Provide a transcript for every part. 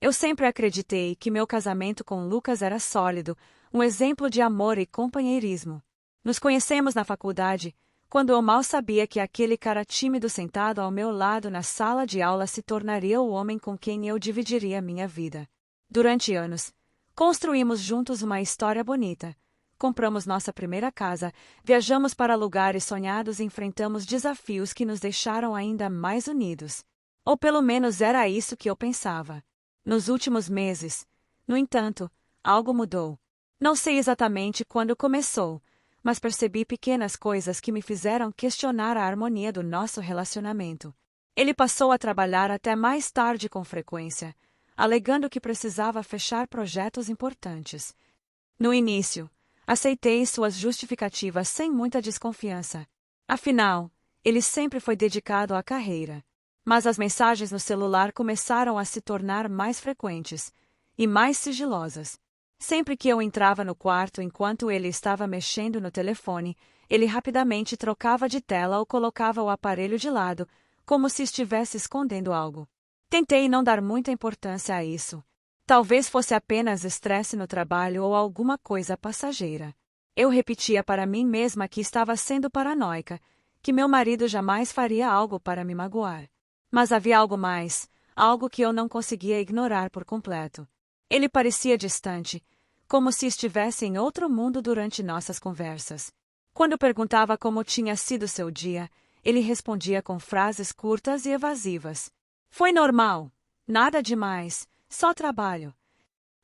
Eu sempre acreditei que meu casamento com Lucas era sólido, um exemplo de amor e companheirismo. Nos conhecemos na faculdade, quando eu mal sabia que aquele cara tímido sentado ao meu lado na sala de aula se tornaria o homem com quem eu dividiria minha vida. Durante anos, construímos juntos uma história bonita. Compramos nossa primeira casa, viajamos para lugares sonhados e enfrentamos desafios que nos deixaram ainda mais unidos. Ou pelo menos era isso que eu pensava. Nos últimos meses, no entanto, algo mudou. Não sei exatamente quando começou, mas percebi pequenas coisas que me fizeram questionar a harmonia do nosso relacionamento. Ele passou a trabalhar até mais tarde com frequência, alegando que precisava fechar projetos importantes. No início, aceitei suas justificativas sem muita desconfiança. Afinal, ele sempre foi dedicado à carreira. Mas as mensagens no celular começaram a se tornar mais frequentes e mais sigilosas. Sempre que eu entrava no quarto enquanto ele estava mexendo no telefone, ele rapidamente trocava de tela ou colocava o aparelho de lado, como se estivesse escondendo algo. Tentei não dar muita importância a isso. Talvez fosse apenas estresse no trabalho ou alguma coisa passageira. Eu repetia para mim mesma que estava sendo paranoica, que meu marido jamais faria algo para me magoar. Mas havia algo mais, algo que eu não conseguia ignorar por completo. Ele parecia distante, como se estivesse em outro mundo durante nossas conversas. Quando perguntava como tinha sido seu dia, ele respondia com frases curtas e evasivas. Foi normal, nada demais, só trabalho.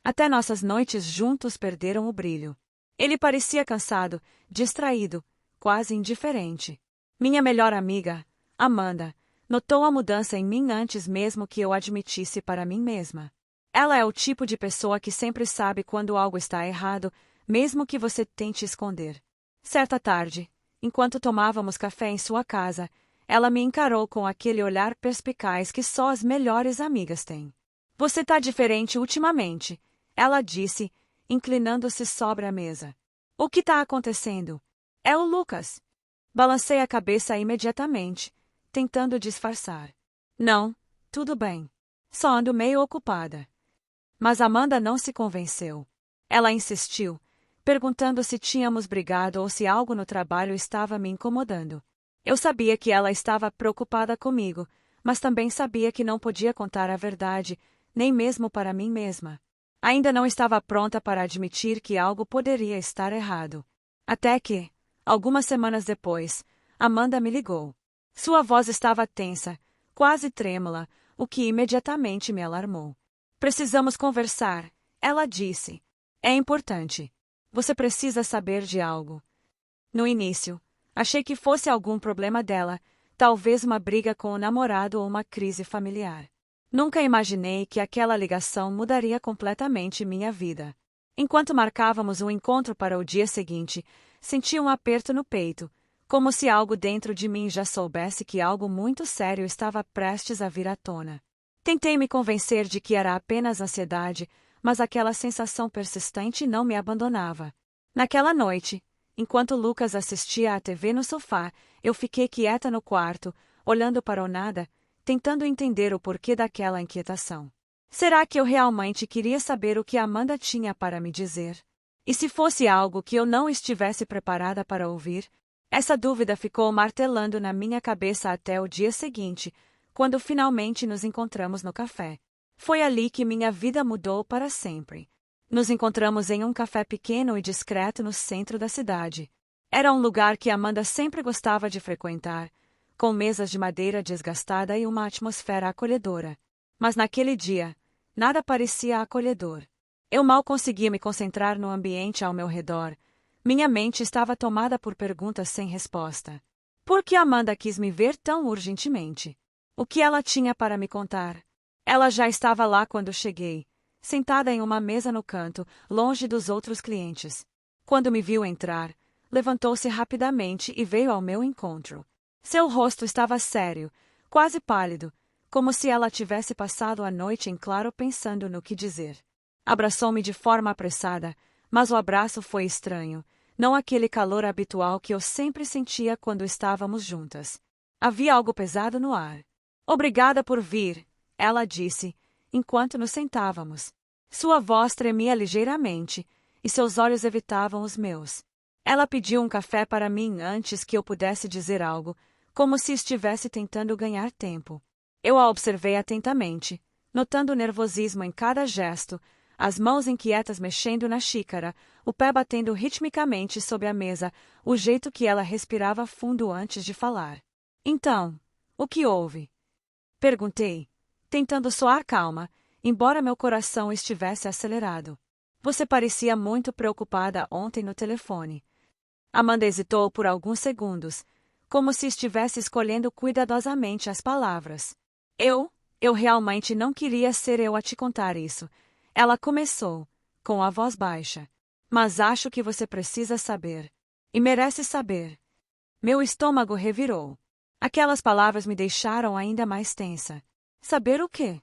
Até nossas noites juntos perderam o brilho. Ele parecia cansado, distraído, quase indiferente. Minha melhor amiga, Amanda, notou a mudança em mim antes mesmo que eu admitisse para mim mesma. Ela é o tipo de pessoa que sempre sabe quando algo está errado, mesmo que você tente esconder. Certa tarde, enquanto tomávamos café em sua casa, ela me encarou com aquele olhar perspicaz que só as melhores amigas têm. Você tá diferente ultimamente, ela disse, inclinando-se sobre a mesa. O que tá acontecendo? É o Lucas. Balancei a cabeça imediatamente, tentando disfarçar. Não, tudo bem. Só ando meio ocupada. Mas Amanda não se convenceu. Ela insistiu, perguntando se tínhamos brigado ou se algo no trabalho estava me incomodando. Eu sabia que ela estava preocupada comigo, mas também sabia que não podia contar a verdade, nem mesmo para mim mesma. Ainda não estava pronta para admitir que algo poderia estar errado. Até que, algumas semanas depois, Amanda me ligou. Sua voz estava tensa, quase trêmula, o que imediatamente me alarmou. Precisamos conversar, ela disse. É importante. Você precisa saber de algo. No início, achei que fosse algum problema dela, talvez uma briga com o namorado ou uma crise familiar. Nunca imaginei que aquela ligação mudaria completamente minha vida. Enquanto marcávamos um encontro para o dia seguinte, senti um aperto no peito, como se algo dentro de mim já soubesse que algo muito sério estava prestes a vir à tona. Tentei me convencer de que era apenas ansiedade, mas aquela sensação persistente não me abandonava. Naquela noite, enquanto Lucas assistia à TV no sofá, eu fiquei quieta no quarto, olhando para o nada, tentando entender o porquê daquela inquietação. Será que eu realmente queria saber o que Amanda tinha para me dizer? E se fosse algo que eu não estivesse preparada para ouvir? Essa dúvida ficou martelando na minha cabeça até o dia seguinte, quando finalmente nos encontramos no café. Foi ali que minha vida mudou para sempre. Nos encontramos em um café pequeno e discreto no centro da cidade. Era um lugar que Amanda sempre gostava de frequentar, com mesas de madeira desgastada e uma atmosfera acolhedora. Mas naquele dia, nada parecia acolhedor. Eu mal conseguia me concentrar no ambiente ao meu redor. Minha mente estava tomada por perguntas sem resposta. Por que Amanda quis me ver tão urgentemente? O que ela tinha para me contar? Ela já estava lá quando cheguei, sentada em uma mesa no canto, longe dos outros clientes. Quando me viu entrar, levantou-se rapidamente e veio ao meu encontro. Seu rosto estava sério, quase pálido, como se ela tivesse passado a noite em claro pensando no que dizer. Abraçou-me de forma apressada, mas o abraço foi estranho, não aquele calor habitual que eu sempre sentia quando estávamos juntas. Havia algo pesado no ar. Obrigada por vir, ela disse, enquanto nos sentávamos. Sua voz tremia ligeiramente, e seus olhos evitavam os meus. Ela pediu um café para mim antes que eu pudesse dizer algo, como se estivesse tentando ganhar tempo. Eu a observei atentamente, notando o nervosismo em cada gesto, as mãos inquietas mexendo na xícara, o pé batendo ritmicamente sobre a mesa, o jeito que ela respirava fundo antes de falar. Então, o que houve? Perguntei, tentando soar calma, embora meu coração estivesse acelerado. Você parecia muito preocupada ontem no telefone. Amanda hesitou por alguns segundos, como se estivesse escolhendo cuidadosamente as palavras. Eu realmente não queria ser eu a te contar isso. Ela começou, com a voz baixa. Mas acho que você precisa saber. E merece saber. Meu estômago revirou. Aquelas palavras me deixaram ainda mais tensa. Saber o quê?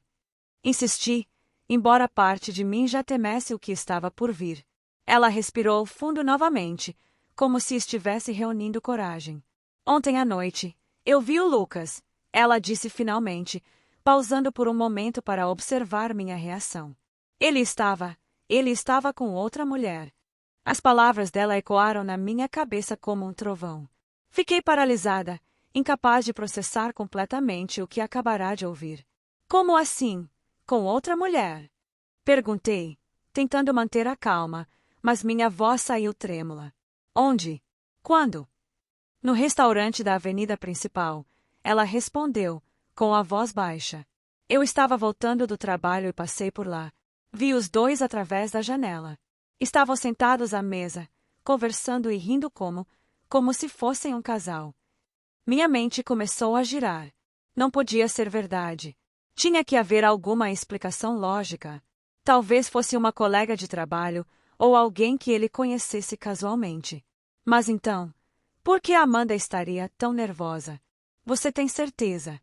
Insisti, embora parte de mim já temesse o que estava por vir. Ela respirou fundo novamente, como se estivesse reunindo coragem. Ontem à noite, eu vi o Lucas, ela disse finalmente, pausando por um momento para observar minha reação. Ele estava com outra mulher. As palavras dela ecoaram na minha cabeça como um trovão. Fiquei paralisada, incapaz de processar completamente o que acabará de ouvir. Como assim? Com outra mulher? Perguntei, tentando manter a calma, mas minha voz saiu trêmula. Onde? Quando? No restaurante da avenida principal, ela respondeu, com a voz baixa. Eu estava voltando do trabalho e passei por lá. Vi os dois através da janela. Estavam sentados à mesa, conversando e rindo como se fossem um casal. Minha mente começou a girar. Não podia ser verdade. Tinha que haver alguma explicação lógica. Talvez fosse uma colega de trabalho ou alguém que ele conhecesse casualmente. Mas então, por que Amanda estaria tão nervosa? Você tem certeza?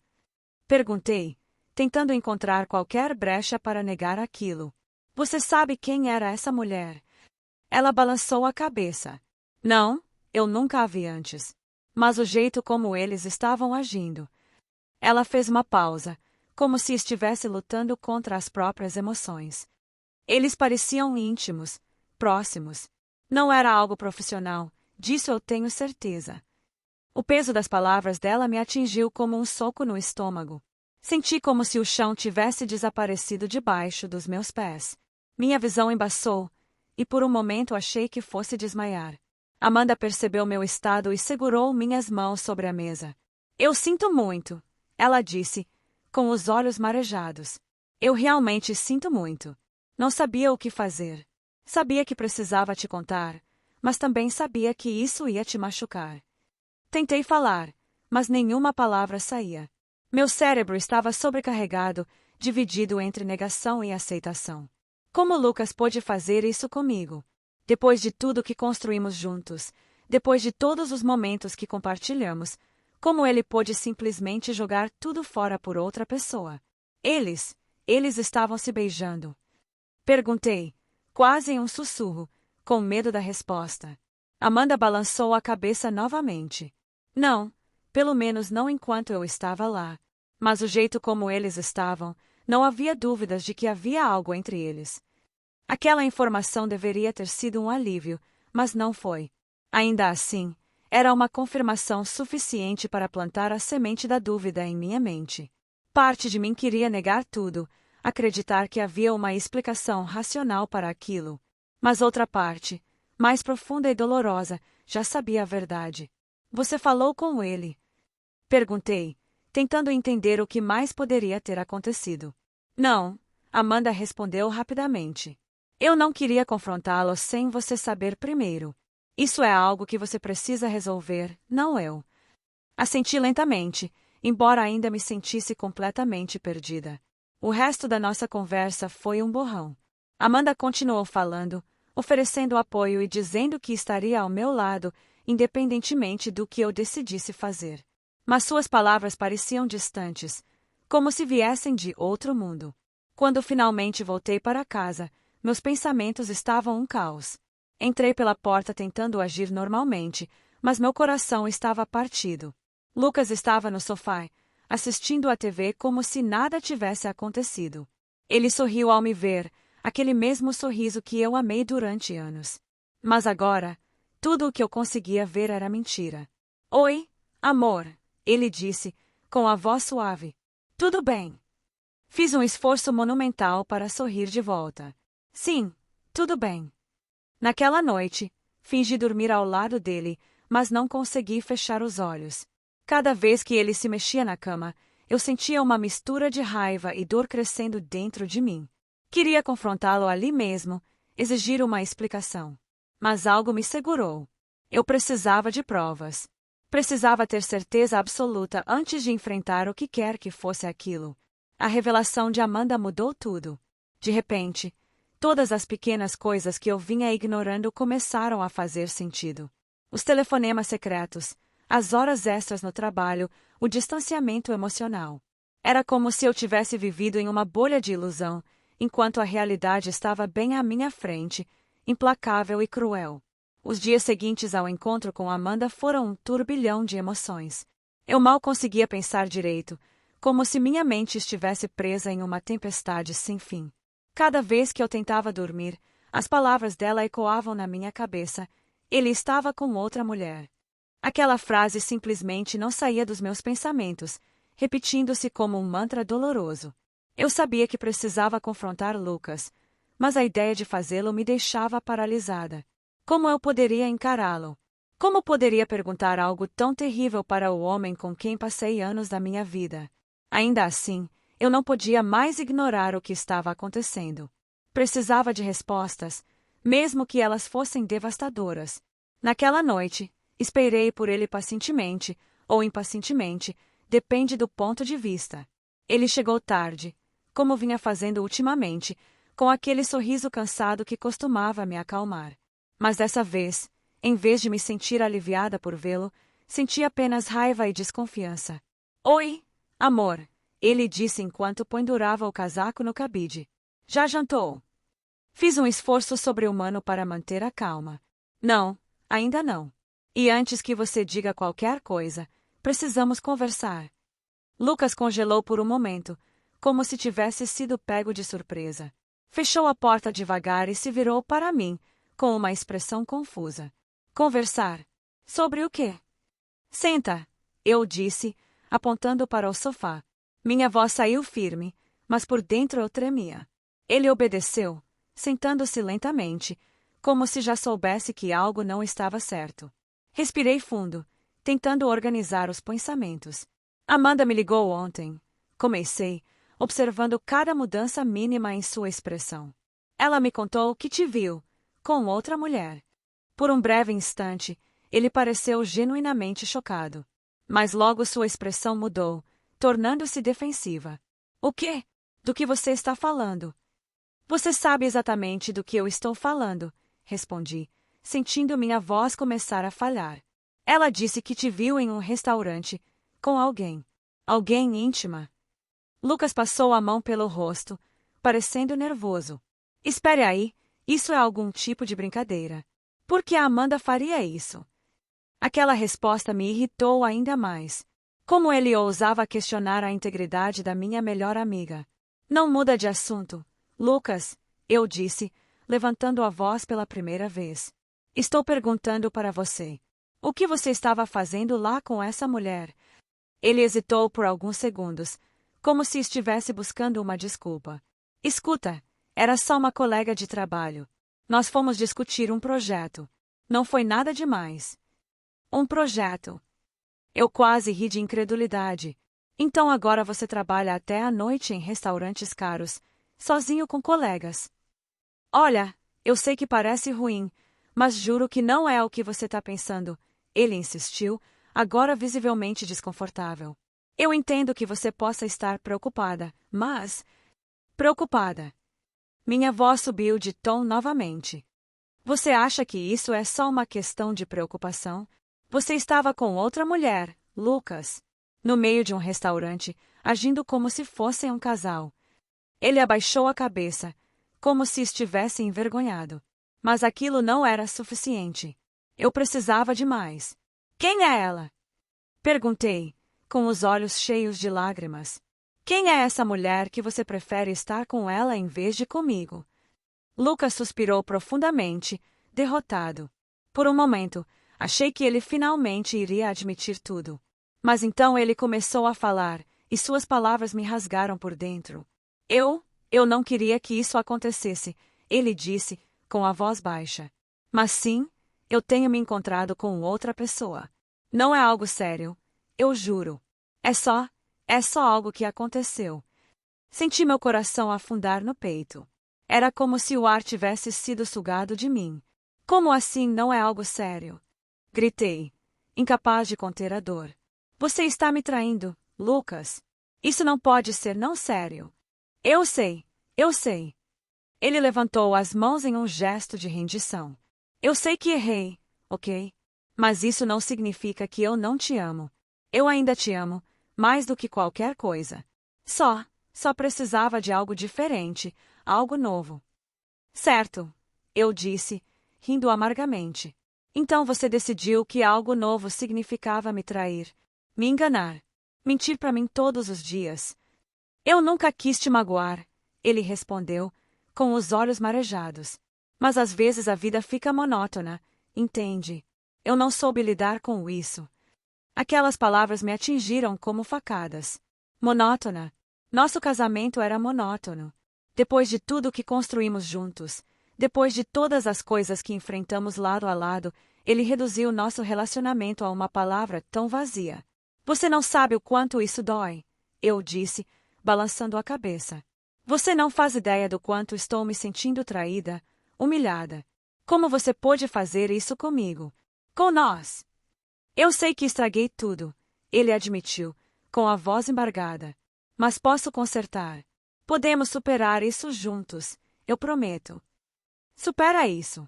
Perguntei, tentando encontrar qualquer brecha para negar aquilo. Você sabe quem era essa mulher? Ela balançou a cabeça. Não, eu nunca a vi antes. Mas o jeito como eles estavam agindo. Ela fez uma pausa, como se estivesse lutando contra as próprias emoções. Eles pareciam íntimos, próximos. Não era algo profissional, disso eu tenho certeza. O peso das palavras dela me atingiu como um soco no estômago. Senti como se o chão tivesse desaparecido debaixo dos meus pés. Minha visão embaçou, e por um momento achei que fosse desmaiar. Amanda percebeu meu estado e segurou minhas mãos sobre a mesa. Eu sinto muito, ela disse, com os olhos marejados. Eu realmente sinto muito. Não sabia o que fazer. Sabia que precisava te contar, mas também sabia que isso ia te machucar. Tentei falar, mas nenhuma palavra saía. Meu cérebro estava sobrecarregado, dividido entre negação e aceitação. Como Lucas pôde fazer isso comigo? Depois de tudo que construímos juntos, depois de todos os momentos que compartilhamos, como ele pôde simplesmente jogar tudo fora por outra pessoa? Eles estavam se beijando. Perguntei, quase em um sussurro, com medo da resposta. Amanda balançou a cabeça novamente. Não, pelo menos não enquanto eu estava lá. Mas o jeito como eles estavam, não havia dúvidas de que havia algo entre eles. Aquela informação deveria ter sido um alívio, mas não foi. Ainda assim, era uma confirmação suficiente para plantar a semente da dúvida em minha mente. Parte de mim queria negar tudo, acreditar que havia uma explicação racional para aquilo. Mas outra parte, mais profunda e dolorosa, já sabia a verdade. Você falou com ele? Perguntei, tentando entender o que mais poderia ter acontecido. Não, Amanda respondeu rapidamente. Eu não queria confrontá-lo sem você saber primeiro. Isso é algo que você precisa resolver, não eu. Assenti lentamente, embora ainda me sentisse completamente perdida. O resto da nossa conversa foi um borrão. Amanda continuou falando, oferecendo apoio e dizendo que estaria ao meu lado, independentemente do que eu decidisse fazer. Mas suas palavras pareciam distantes, como se viessem de outro mundo. Quando finalmente voltei para casa, meus pensamentos estavam um caos. Entrei pela porta tentando agir normalmente, mas meu coração estava partido. Lucas estava no sofá, assistindo à TV como se nada tivesse acontecido. Ele sorriu ao me ver, aquele mesmo sorriso que eu amei durante anos. Mas agora, tudo o que eu conseguia ver era mentira. Oi, amor, ele disse, com a voz suave. Tudo bem? Fiz um esforço monumental para sorrir de volta. Sim, tudo bem. Naquela noite, fingi dormir ao lado dele, mas não consegui fechar os olhos. Cada vez que ele se mexia na cama, eu sentia uma mistura de raiva e dor crescendo dentro de mim. Queria confrontá-lo ali mesmo, exigir uma explicação. Mas algo me segurou. Eu precisava de provas. Precisava ter certeza absoluta antes de enfrentar o que quer que fosse aquilo. A revelação de Amanda mudou tudo. De repente, todas as pequenas coisas que eu vinha ignorando começaram a fazer sentido. Os telefonemas secretos, as horas extras no trabalho, o distanciamento emocional. Era como se eu tivesse vivido em uma bolha de ilusão, enquanto a realidade estava bem à minha frente, implacável e cruel. Os dias seguintes ao encontro com Amanda foram um turbilhão de emoções. Eu mal conseguia pensar direito, como se minha mente estivesse presa em uma tempestade sem fim. Cada vez que eu tentava dormir, as palavras dela ecoavam na minha cabeça. Ele estava com outra mulher. Aquela frase simplesmente não saía dos meus pensamentos, repetindo-se como um mantra doloroso. Eu sabia que precisava confrontar Lucas, mas a ideia de fazê-lo me deixava paralisada. Como eu poderia encará-lo? Como poderia perguntar algo tão terrível para o homem com quem passei anos da minha vida? Ainda assim, eu não podia mais ignorar o que estava acontecendo. Precisava de respostas, mesmo que elas fossem devastadoras. Naquela noite, esperei por ele pacientemente, ou impacientemente, depende do ponto de vista. Ele chegou tarde, como vinha fazendo ultimamente, com aquele sorriso cansado que costumava me acalmar. Mas dessa vez, em vez de me sentir aliviada por vê-lo, senti apenas raiva e desconfiança. Oi, amor, ele disse enquanto pendurava o casaco no cabide. Já jantou? Fiz um esforço sobre-humano para manter a calma. Não, ainda não. E antes que você diga qualquer coisa, precisamos conversar. Lucas congelou por um momento, como se tivesse sido pego de surpresa. Fechou a porta devagar e se virou para mim, com uma expressão confusa. Conversar? Sobre o quê? Senta, eu disse, apontando para o sofá. Minha voz saiu firme, mas por dentro eu tremia. Ele obedeceu, sentando-se lentamente, como se já soubesse que algo não estava certo. Respirei fundo, tentando organizar os pensamentos. Amanda me ligou ontem. Comecei, observando cada mudança mínima em sua expressão. Ela me contou que te viu, com outra mulher. Por um breve instante, ele pareceu genuinamente chocado. Mas logo sua expressão mudou, tornando-se defensiva. O quê? Do que você está falando? Você sabe exatamente do que eu estou falando, respondi, sentindo minha voz começar a falhar. Ela disse que te viu em um restaurante, com alguém. Alguém íntima. Lucas passou a mão pelo rosto, parecendo nervoso. Espere aí, isso é algum tipo de brincadeira. Por que a Amanda faria isso? Aquela resposta me irritou ainda mais. Como ele ousava questionar a integridade da minha melhor amiga. Não muda de assunto, Lucas, eu disse, levantando a voz pela primeira vez. Estou perguntando para você. O que você estava fazendo lá com essa mulher? Ele hesitou por alguns segundos, como se estivesse buscando uma desculpa. Escuta, era só uma colega de trabalho. Nós fomos discutir um projeto. Não foi nada demais. Um projeto. Eu quase ri de incredulidade. Então agora você trabalha até à noite em restaurantes caros, sozinho com colegas. Olha, eu sei que parece ruim, mas juro que não é o que você está pensando. Ele insistiu, agora visivelmente desconfortável. Eu entendo que você possa estar preocupada, mas... Preocupada. Minha voz subiu de tom novamente. Você acha que isso é só uma questão de preocupação? Você estava com outra mulher, Lucas, no meio de um restaurante, agindo como se fossem um casal. Ele abaixou a cabeça, como se estivesse envergonhado. Mas aquilo não era suficiente. Eu precisava de mais. Quem é ela? Perguntei, com os olhos cheios de lágrimas. Quem é essa mulher que você prefere estar com ela em vez de comigo? Lucas suspirou profundamente, derrotado. Por um momento, achei que ele finalmente iria admitir tudo. Mas então ele começou a falar, e suas palavras me rasgaram por dentro. Eu não queria que isso acontecesse, ele disse, com a voz baixa. Mas sim, eu tenho me encontrado com outra pessoa. Não é algo sério, eu juro. É só algo que aconteceu. Senti meu coração afundar no peito. Era como se o ar tivesse sido sugado de mim. Como assim não é algo sério? Gritei, incapaz de conter a dor. Você está me traindo, Lucas. Isso não pode ser não sério. Eu sei. Ele levantou as mãos em um gesto de rendição. Eu sei que errei, ok? Mas isso não significa que eu não te amo. Eu ainda te amo, mais do que qualquer coisa. Só precisava de algo diferente, algo novo. Certo, eu disse, rindo amargamente. Então você decidiu que algo novo significava me trair, me enganar, mentir para mim todos os dias. Eu nunca quis te magoar, ele respondeu, com os olhos marejados. Mas às vezes a vida fica monótona, entende? Eu não soube lidar com isso. Aquelas palavras me atingiram como facadas. Monótona. Nosso casamento era monótono. Depois de tudo que construímos juntos, depois de todas as coisas que enfrentamos lado a lado, ele reduziu nosso relacionamento a uma palavra tão vazia. Você não sabe o quanto isso dói, eu disse, balançando a cabeça. Você não faz ideia do quanto estou me sentindo traída, humilhada. Como você pôde fazer isso comigo? Com nós? Eu sei que estraguei tudo, ele admitiu, com a voz embargada. Mas posso consertar. Podemos superar isso juntos, eu prometo. Supera isso.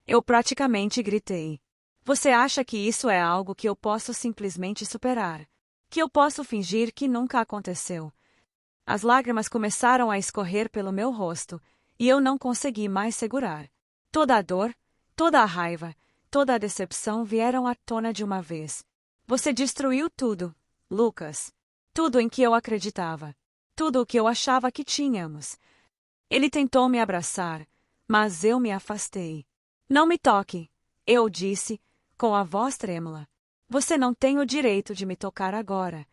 Eu praticamente gritei. Você acha que isso é algo que eu posso simplesmente superar? Que eu posso fingir que nunca aconteceu? As lágrimas começaram a escorrer pelo meu rosto, e eu não consegui mais segurar. Toda a dor, toda a raiva, toda a decepção vieram à tona de uma vez. Você destruiu tudo, Lucas. Tudo em que eu acreditava. Tudo o que eu achava que tínhamos. Ele tentou me abraçar, mas eu me afastei. Não me toque, eu disse, com a voz trêmula. Você não tem o direito de me tocar agora.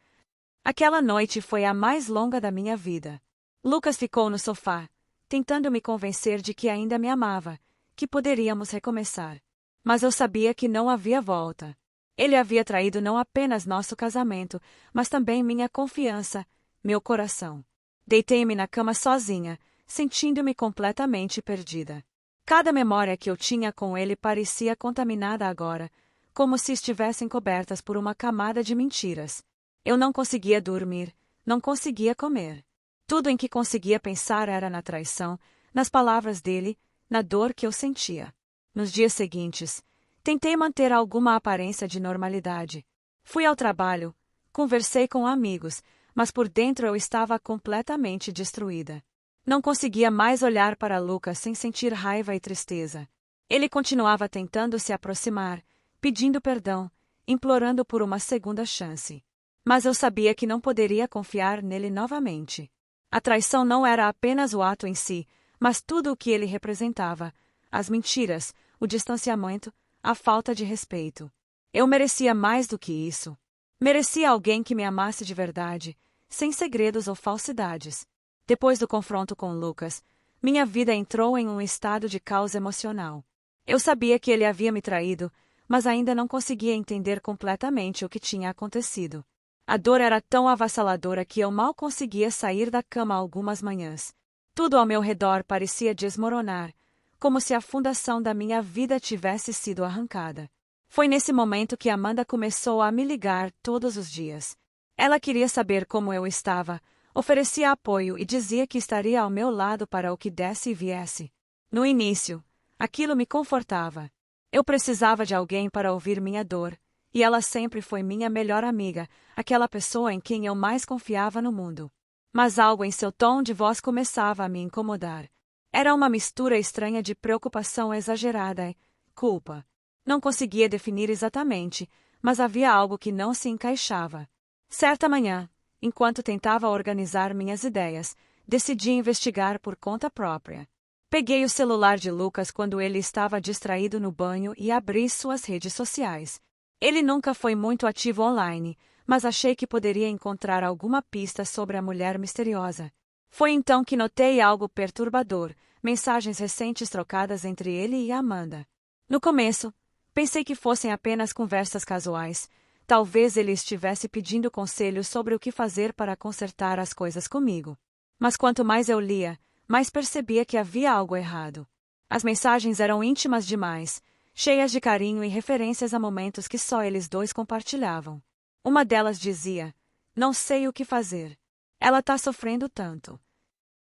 Aquela noite foi a mais longa da minha vida. Lucas ficou no sofá, tentando me convencer de que ainda me amava, que poderíamos recomeçar. Mas eu sabia que não havia volta. Ele havia traído não apenas nosso casamento, mas também minha confiança, meu coração. Deitei-me na cama sozinha, sentindo-me completamente perdida. Cada memória que eu tinha com ele parecia contaminada agora, como se estivessem cobertas por uma camada de mentiras. Eu não conseguia dormir, não conseguia comer. Tudo em que conseguia pensar era na traição, nas palavras dele, na dor que eu sentia. Nos dias seguintes, tentei manter alguma aparência de normalidade. Fui ao trabalho, conversei com amigos, mas por dentro eu estava completamente destruída. Não conseguia mais olhar para Lucas sem sentir raiva e tristeza. Ele continuava tentando se aproximar, pedindo perdão, implorando por uma segunda chance. Mas eu sabia que não poderia confiar nele novamente. A traição não era apenas o ato em si, mas tudo o que ele representava: as mentiras, o distanciamento, a falta de respeito. Eu merecia mais do que isso. Merecia alguém que me amasse de verdade, sem segredos ou falsidades. Depois do confronto com Lucas, minha vida entrou em um estado de caos emocional. Eu sabia que ele havia me traído, mas ainda não conseguia entender completamente o que tinha acontecido. A dor era tão avassaladora que eu mal conseguia sair da cama algumas manhãs. Tudo ao meu redor parecia desmoronar, como se a fundação da minha vida tivesse sido arrancada. Foi nesse momento que Amanda começou a me ligar todos os dias. Ela queria saber como eu estava, oferecia apoio e dizia que estaria ao meu lado para o que desse e viesse. No início, aquilo me confortava. Eu precisava de alguém para ouvir minha dor, e ela sempre foi minha melhor amiga, aquela pessoa em quem eu mais confiava no mundo. Mas algo em seu tom de voz começava a me incomodar. Era uma mistura estranha de preocupação exagerada e culpa. Não conseguia definir exatamente, mas havia algo que não se encaixava. Certa manhã, enquanto tentava organizar minhas ideias, decidi investigar por conta própria. Peguei o celular de Lucas quando ele estava distraído no banho e abri suas redes sociais. Ele nunca foi muito ativo online, mas achei que poderia encontrar alguma pista sobre a mulher misteriosa. Foi então que notei algo perturbador, mensagens recentes trocadas entre ele e Amanda. No começo, pensei que fossem apenas conversas casuais. Talvez ele estivesse pedindo conselhos sobre o que fazer para consertar as coisas comigo. Mas quanto mais eu lia, mais percebia que havia algo errado. As mensagens eram íntimas demais, cheias de carinho e referências a momentos que só eles dois compartilhavam. Uma delas dizia: "Não sei o que fazer. Ela tá sofrendo tanto."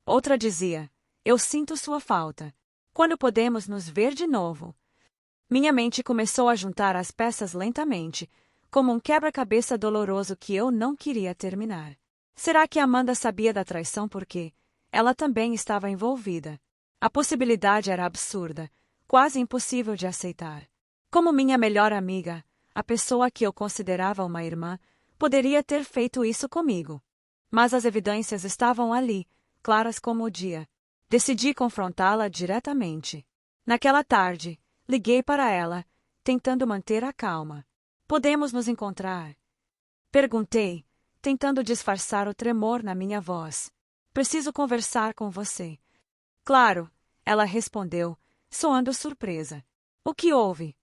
Outra dizia: "Eu sinto sua falta. Quando podemos nos ver de novo?" Minha mente começou a juntar as peças lentamente, como um quebra-cabeça doloroso que eu não queria terminar. Será que Amanda sabia da traição porque ela também estava envolvida? A possibilidade era absurda, quase impossível de aceitar. Como minha melhor amiga, a pessoa que eu considerava uma irmã, poderia ter feito isso comigo. Mas as evidências estavam ali, claras como o dia. Decidi confrontá-la diretamente. Naquela tarde, liguei para ela, tentando manter a calma. "Podemos nos encontrar?" Perguntei, tentando disfarçar o tremor na minha voz. "Preciso conversar com você." "Claro," ela respondeu, soando surpresa. "O que houve?"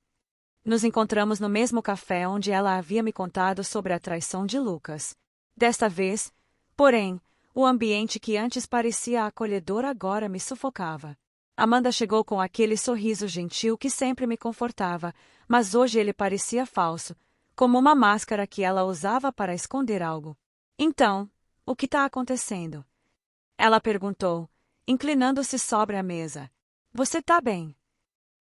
Nos encontramos no mesmo café onde ela havia me contado sobre a traição de Lucas. Desta vez, porém, o ambiente que antes parecia acolhedor agora me sufocava. Amanda chegou com aquele sorriso gentil que sempre me confortava, mas hoje ele parecia falso, como uma máscara que ela usava para esconder algo. "Então, o que está acontecendo?" ela perguntou, inclinando-se sobre a mesa. "Você tá bem?"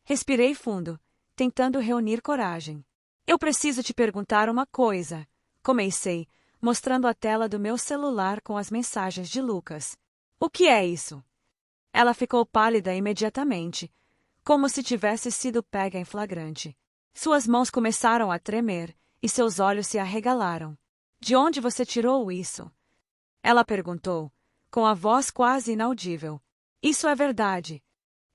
Respirei fundo, tentando reunir coragem. "Eu preciso te perguntar uma coisa," comecei, mostrando a tela do meu celular com as mensagens de Lucas. "O que é isso?" Ela ficou pálida imediatamente, como se tivesse sido pega em flagrante. Suas mãos começaram a tremer, e seus olhos se arregalaram. "De onde você tirou isso?" ela perguntou, com a voz quase inaudível. "Isso é verdade."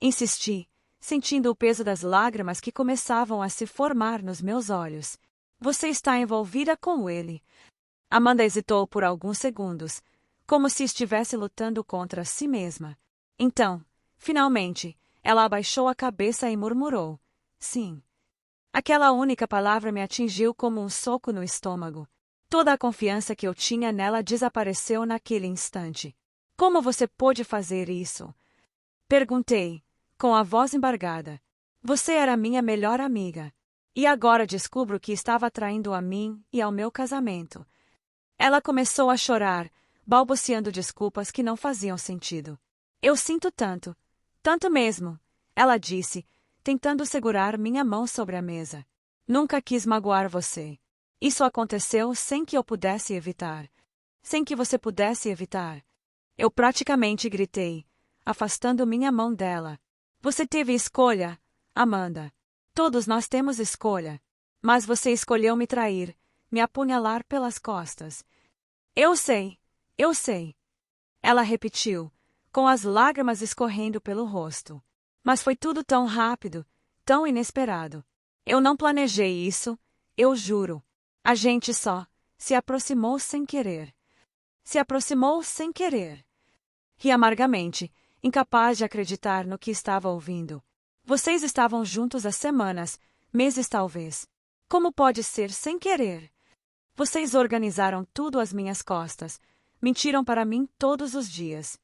Insisti, sentindo o peso das lágrimas que começavam a se formar nos meus olhos. "Você está envolvida com ele." Amanda hesitou por alguns segundos, como se estivesse lutando contra si mesma. Então, finalmente, ela abaixou a cabeça e murmurou: "Sim." Aquela única palavra me atingiu como um soco no estômago. Toda a confiança que eu tinha nela desapareceu naquele instante. "Como você pôde fazer isso?" perguntei, com a voz embargada. "Você era minha melhor amiga. E agora descubro que estava traindo a mim e ao meu casamento." Ela começou a chorar, balbuciando desculpas que não faziam sentido. "Eu sinto tanto, tanto mesmo," ela disse, tentando segurar minha mão sobre a mesa. "Nunca quis magoar você. Isso aconteceu sem que eu pudesse evitar. Sem que você pudesse evitar." Eu praticamente gritei, afastando minha mão dela. "Você teve escolha, Amanda. Todos nós temos escolha. Mas você escolheu me trair, me apunhalar pelas costas." Eu sei. Ela repetiu, com as lágrimas escorrendo pelo rosto. "Mas foi tudo tão rápido, tão inesperado. Eu não planejei isso, eu juro. A gente só se aproximou sem querer." Se aproximou sem querer. Ri amargamente, incapaz de acreditar no que estava ouvindo. "Vocês estavam juntos há semanas, meses talvez. Como pode ser sem querer? Vocês organizaram tudo às minhas costas, mentiram para mim todos os dias."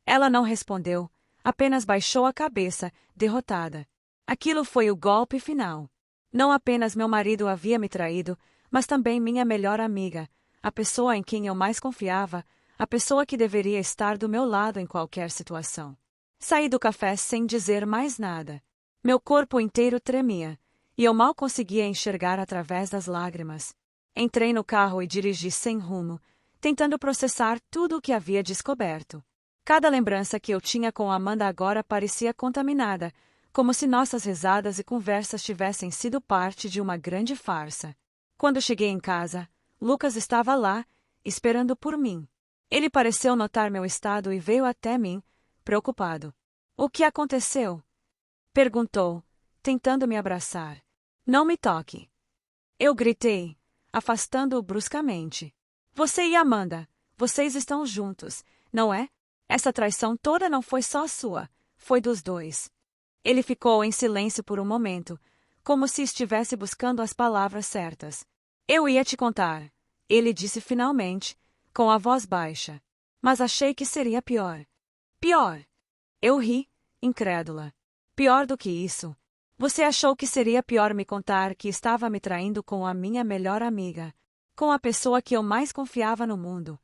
Ela não respondeu, apenas baixou a cabeça, derrotada. Aquilo foi o golpe final. Não apenas meu marido havia me traído, mas também minha melhor amiga, a pessoa em quem eu mais confiava, a pessoa que deveria estar do meu lado em qualquer situação. Saí do café sem dizer mais nada. Meu corpo inteiro tremia, e eu mal conseguia enxergar através das lágrimas. Entrei no carro e dirigi sem rumo, tentando processar tudo o que havia descoberto. Cada lembrança que eu tinha com Amanda agora parecia contaminada, como se nossas risadas e conversas tivessem sido parte de uma grande farsa. Quando cheguei em casa, Lucas estava lá, esperando por mim. Ele pareceu notar meu estado e veio até mim, preocupado. O que aconteceu? Perguntou, tentando me abraçar. Não me toque. Eu gritei, afastando-o bruscamente. Você e Amanda, vocês estão juntos, não é? Essa traição toda não foi só sua, foi dos dois. Ele ficou em silêncio por um momento, como se estivesse buscando as palavras certas. Eu ia te contar, ele disse finalmente, com a voz baixa. Mas achei que seria pior. Pior? Eu ri, incrédula. Pior do que isso. Você achou que seria pior me contar que estava me traindo com a minha melhor amiga, com a pessoa que eu mais confiava no mundo?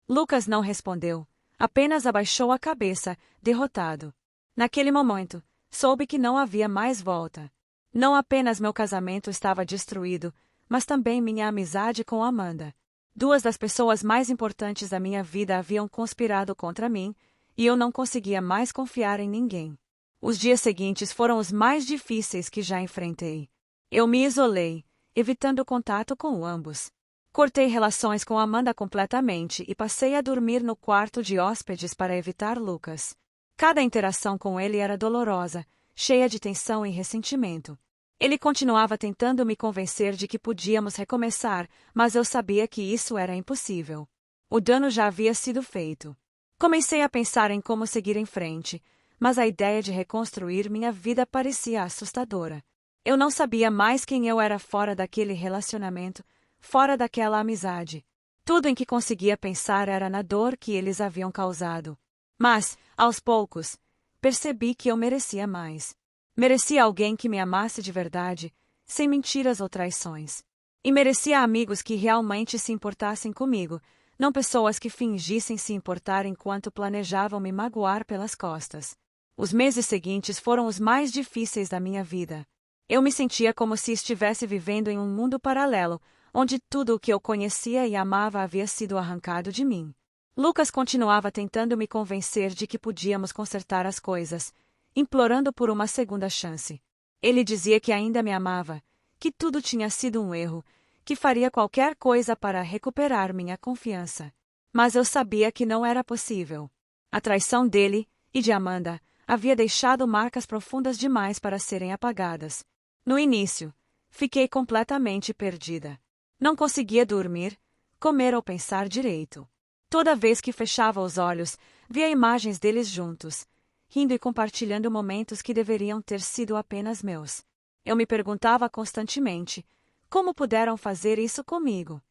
Lucas não respondeu, apenas abaixou a cabeça, derrotado. Naquele momento, soube que não havia mais volta. Não apenas meu casamento estava destruído, mas também minha amizade com Amanda. Duas das pessoas mais importantes da minha vida haviam conspirado contra mim, e eu não conseguia mais confiar em ninguém. Os dias seguintes foram os mais difíceis que já enfrentei. Eu me isolei, evitando contato com ambos. Cortei relações com Amanda completamente e passei a dormir no quarto de hóspedes para evitar Lucas. Cada interação com ele era dolorosa, cheia de tensão e ressentimento. Ele continuava tentando me convencer de que podíamos recomeçar, mas eu sabia que isso era impossível. O dano já havia sido feito. Comecei a pensar em como seguir em frente, mas a ideia de reconstruir minha vida parecia assustadora. Eu não sabia mais quem eu era fora daquele relacionamento, fora daquela amizade. Tudo em que conseguia pensar era na dor que eles haviam causado. Mas, aos poucos, percebi que eu merecia mais. Merecia alguém que me amasse de verdade, sem mentiras ou traições. E merecia amigos que realmente se importassem comigo, não pessoas que fingissem se importar enquanto planejavam me magoar pelas costas. Os meses seguintes foram os mais difíceis da minha vida. Eu me sentia como se estivesse vivendo em um mundo paralelo, onde tudo o que eu conhecia e amava havia sido arrancado de mim. Lucas continuava tentando me convencer de que podíamos consertar as coisas, implorando por uma segunda chance. Ele dizia que ainda me amava, que tudo tinha sido um erro, que faria qualquer coisa para recuperar minha confiança. Mas eu sabia que não era possível. A traição dele, e de Amanda, havia deixado marcas profundas demais para serem apagadas. No início, fiquei completamente perdida. Não conseguia dormir, comer ou pensar direito. Toda vez que fechava os olhos, via imagens deles juntos, rindo e compartilhando momentos que deveriam ter sido apenas meus. Eu me perguntava constantemente, como puderam fazer isso comigo?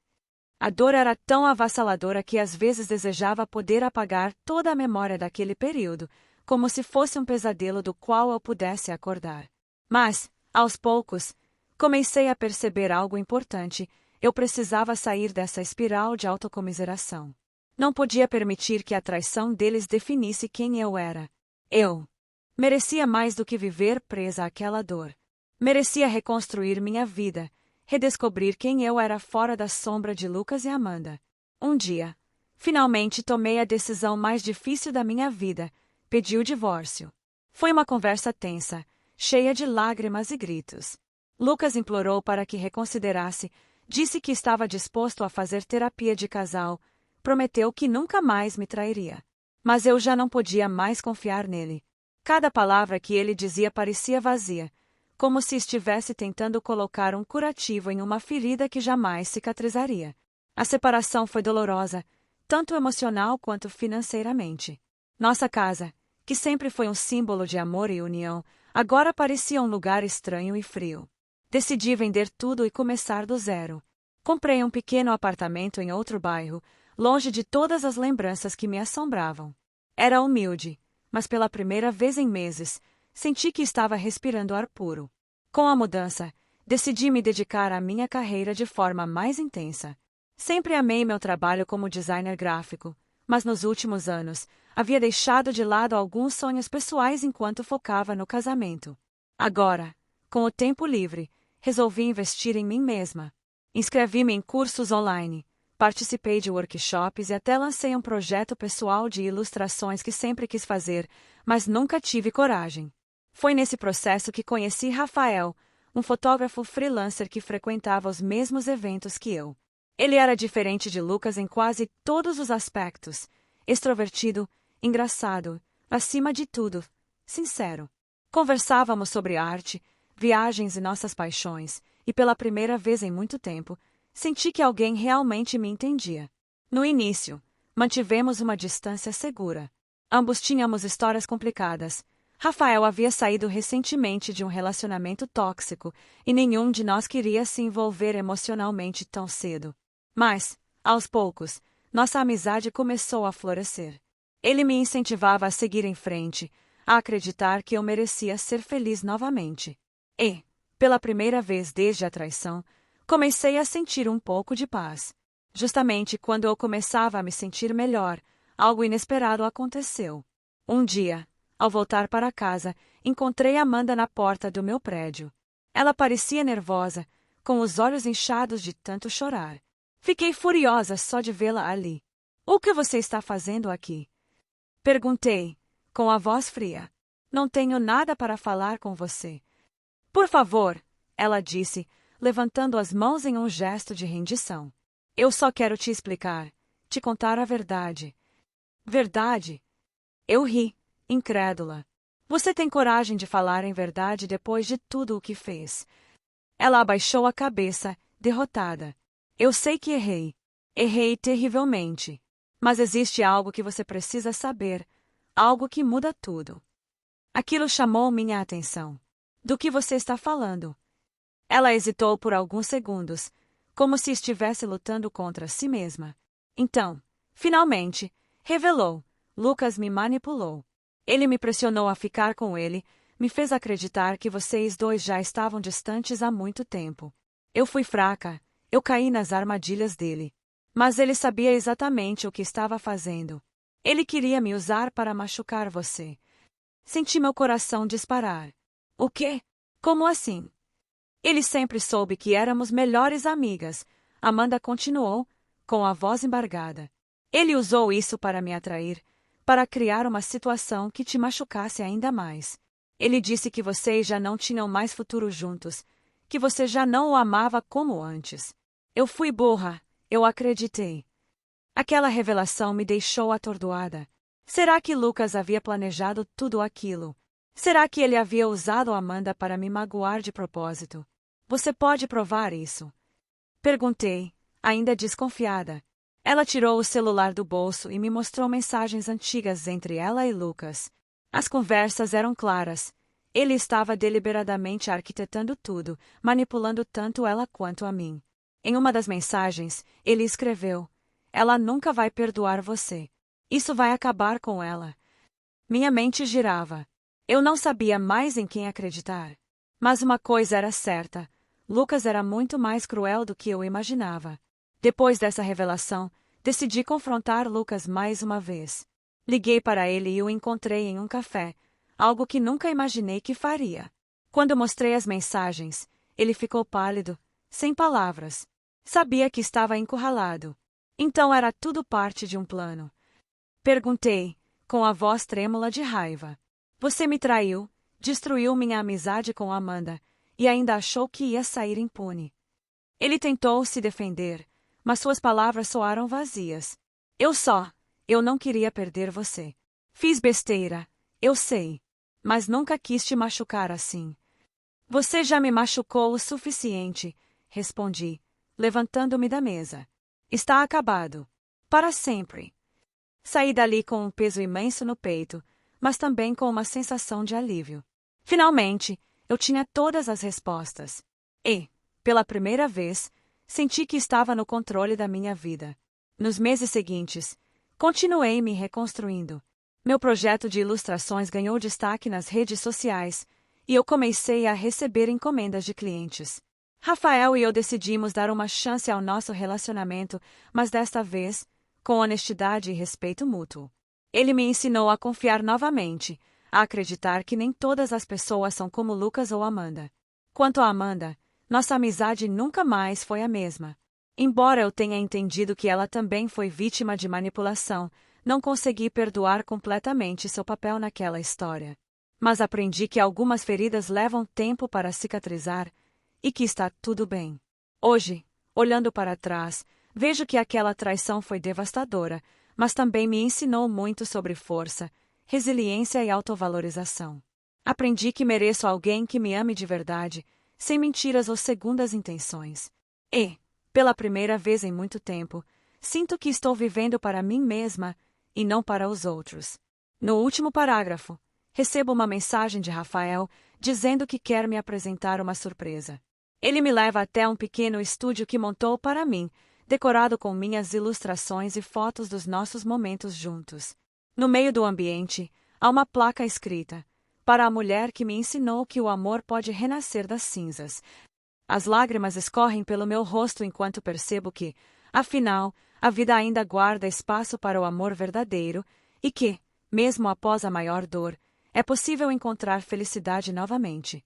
A dor era tão avassaladora que às vezes desejava poder apagar toda a memória daquele período, como se fosse um pesadelo do qual eu pudesse acordar. Mas, aos poucos, comecei a perceber algo importante. Eu precisava sair dessa espiral de autocomiseração. Não podia permitir que a traição deles definisse quem eu era. Eu merecia mais do que viver presa àquela dor. Merecia reconstruir minha vida, redescobrir quem eu era fora da sombra de Lucas e Amanda. Um dia, finalmente tomei a decisão mais difícil da minha vida, pedi o divórcio. Foi uma conversa tensa, cheia de lágrimas e gritos. Lucas implorou para que reconsiderasse, disse que estava disposto a fazer terapia de casal, prometeu que nunca mais me trairia. Mas eu já não podia mais confiar nele. Cada palavra que ele dizia parecia vazia, como se estivesse tentando colocar um curativo em uma ferida que jamais cicatrizaria. A separação foi dolorosa, tanto emocional quanto financeiramente. Nossa casa, que sempre foi um símbolo de amor e união, agora parecia um lugar estranho e frio. Decidi vender tudo e começar do zero. Comprei um pequeno apartamento em outro bairro, longe de todas as lembranças que me assombravam. Era humilde, mas pela primeira vez em meses, senti que estava respirando ar puro. Com a mudança, decidi me dedicar à minha carreira de forma mais intensa. Sempre amei meu trabalho como designer gráfico, mas nos últimos anos, havia deixado de lado alguns sonhos pessoais enquanto focava no casamento. Agora, com o tempo livre, resolvi investir em mim mesma. Inscrevi-me em cursos online, participei de workshops e até lancei um projeto pessoal de ilustrações que sempre quis fazer, mas nunca tive coragem. Foi nesse processo que conheci Rafael, um fotógrafo freelancer que frequentava os mesmos eventos que eu. Ele era diferente de Lucas em quase todos os aspectos: extrovertido, engraçado, acima de tudo, sincero. Conversávamos sobre arte, viagens e nossas paixões, e pela primeira vez em muito tempo, senti que alguém realmente me entendia. No início, mantivemos uma distância segura. Ambos tínhamos histórias complicadas. Rafael havia saído recentemente de um relacionamento tóxico e nenhum de nós queria se envolver emocionalmente tão cedo. Mas, aos poucos, nossa amizade começou a florescer. Ele me incentivava a seguir em frente, a acreditar que eu merecia ser feliz novamente. E, pela primeira vez desde a traição, comecei a sentir um pouco de paz. Justamente quando eu começava a me sentir melhor, algo inesperado aconteceu. Um dia, ao voltar para casa, encontrei Amanda na porta do meu prédio. Ela parecia nervosa, com os olhos inchados de tanto chorar. Fiquei furiosa só de vê-la ali. O que você está fazendo aqui? Perguntei, com a voz fria. Não tenho nada para falar com você. Por favor, ela disse, levantando as mãos em um gesto de rendição. Eu só quero te explicar, te contar a verdade. Verdade? Eu ri, incrédula. Você tem coragem de falar em verdade depois de tudo o que fez? Ela abaixou a cabeça, derrotada. Eu sei que errei. Errei terrivelmente. Mas existe algo que você precisa saber, algo que muda tudo. Aquilo chamou minha atenção. Do que você está falando? Ela hesitou por alguns segundos, como se estivesse lutando contra si mesma. Então, finalmente, revelou: Lucas me manipulou. Ele me pressionou a ficar com ele, me fez acreditar que vocês dois já estavam distantes há muito tempo. Eu fui fraca, eu caí nas armadilhas dele. Mas ele sabia exatamente o que estava fazendo. Ele queria me usar para machucar você. Senti meu coração disparar. O quê? Como assim? Ele sempre soube que éramos melhores amigas, Amanda continuou, com a voz embargada. Ele usou isso para me atrair, para criar uma situação que te machucasse ainda mais. Ele disse que vocês já não tinham mais futuro juntos, que você já não o amava como antes. Eu fui burra, eu acreditei. Aquela revelação me deixou atordoada. Será que Lucas havia planejado tudo aquilo? Será que ele havia usado Amanda para me magoar de propósito? Você pode provar isso? Perguntei, ainda desconfiada. Ela tirou o celular do bolso e me mostrou mensagens antigas entre ela e Lucas. As conversas eram claras. Ele estava deliberadamente arquitetando tudo, manipulando tanto ela quanto a mim. Em uma das mensagens, ele escreveu: Ela nunca vai perdoar você. Isso vai acabar com ela. Minha mente girava. Eu não sabia mais em quem acreditar. Mas uma coisa era certa: Lucas era muito mais cruel do que eu imaginava. Depois dessa revelação, decidi confrontar Lucas mais uma vez. Liguei para ele e o encontrei em um café, algo que nunca imaginei que faria. Quando mostrei as mensagens, ele ficou pálido, sem palavras. Sabia que estava encurralado. Então era tudo parte de um plano. Perguntei, com a voz trêmula de raiva. Você me traiu, destruiu minha amizade com Amanda, e ainda achou que ia sair impune. Ele tentou se defender, mas suas palavras soaram vazias. Eu não queria perder você. Fiz besteira, eu sei. Mas nunca quis te machucar assim. Você já me machucou o suficiente, respondi, levantando-me da mesa. Está acabado. Para sempre. Saí dali com um peso imenso no peito, mas também com uma sensação de alívio. Finalmente, eu tinha todas as respostas. E, pela primeira vez, senti que estava no controle da minha vida. Nos meses seguintes, continuei me reconstruindo. Meu projeto de ilustrações ganhou destaque nas redes sociais, e eu comecei a receber encomendas de clientes. Rafael e eu decidimos dar uma chance ao nosso relacionamento, mas desta vez, com honestidade e respeito mútuo. Ele me ensinou a confiar novamente, a acreditar que nem todas as pessoas são como Lucas ou Amanda. Quanto a Amanda, nossa amizade nunca mais foi a mesma. Embora eu tenha entendido que ela também foi vítima de manipulação, não consegui perdoar completamente seu papel naquela história. Mas aprendi que algumas feridas levam tempo para cicatrizar e que está tudo bem. Hoje, olhando para trás, Vejo que aquela traição foi devastadora, mas também me ensinou muito sobre força, resiliência e autovalorização. Aprendi que mereço alguém que me ame de verdade, sem mentiras ou segundas intenções. E, pela primeira vez em muito tempo, sinto que estou vivendo para mim mesma e não para os outros. No último parágrafo, recebo uma mensagem de Rafael dizendo que quer me apresentar uma surpresa. Ele me leva até um pequeno estúdio que montou para mim, decorado com minhas ilustrações e fotos dos nossos momentos juntos. No meio do ambiente, há uma placa escrita: para a mulher que me ensinou que o amor pode renascer das cinzas. As lágrimas escorrem pelo meu rosto enquanto percebo que, afinal, a vida ainda guarda espaço para o amor verdadeiro e que, mesmo após a maior dor, é possível encontrar felicidade novamente.